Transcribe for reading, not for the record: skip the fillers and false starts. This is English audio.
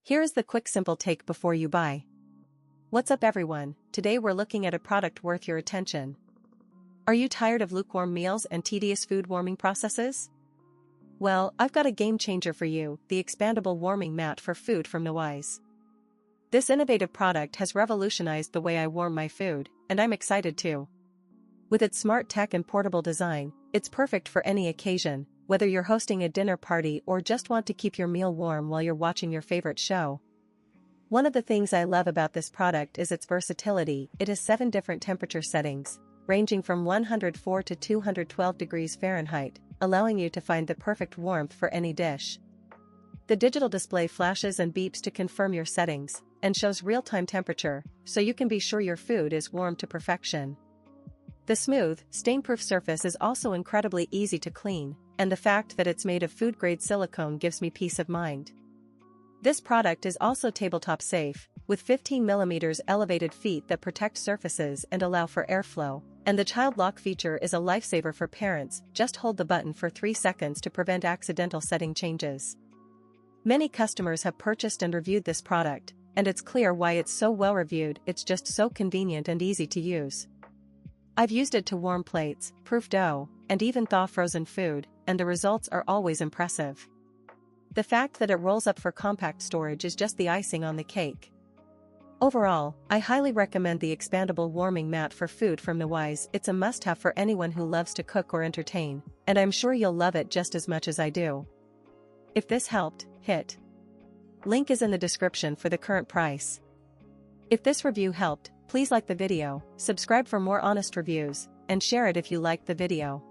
Here is the quick simple take before you buy. What's up everyone, today we're looking at a product worth your attention. Are you tired of lukewarm meals and tedious food warming processes? Well, I've got a game changer for you, the expandable warming mat for food from Noise. This innovative product has revolutionized the way I warm my food, and I'm excited too. With its smart tech and portable design, it's perfect for any occasion, whether you're hosting a dinner party or just want to keep your meal warm while you're watching your favorite show. One of the things I love about this product is its versatility. It has 7 different temperature settings, ranging from 104 to 212 degrees Fahrenheit, allowing you to find the perfect warmth for any dish. The digital display flashes and beeps to confirm your settings, and shows real-time temperature, so you can be sure your food is warm to perfection. The smooth, stain-proof surface is also incredibly easy to clean, and the fact that it's made of food-grade silicone gives me peace of mind. This product is also tabletop safe, with 15mm elevated feet that protect surfaces and allow for airflow, and the child lock feature is a lifesaver for parents. Just hold the button for 3 seconds to prevent accidental setting changes. Many customers have purchased and reviewed this product, and it's clear why it's so well reviewed. It's just so convenient and easy to use. I've used it to warm plates, proof dough, and even thaw frozen food, and the results are always impressive. The fact that it rolls up for compact storage is just the icing on the cake. Overall, I highly recommend the expandable warming mat for food from Noise. It's a must-have for anyone who loves to cook or entertain, and I'm sure you'll love it just as much as I do. If this helped, hit link is in the description for the current price. If this review helped, please like the video, subscribe for more honest reviews, and share it if you liked the video.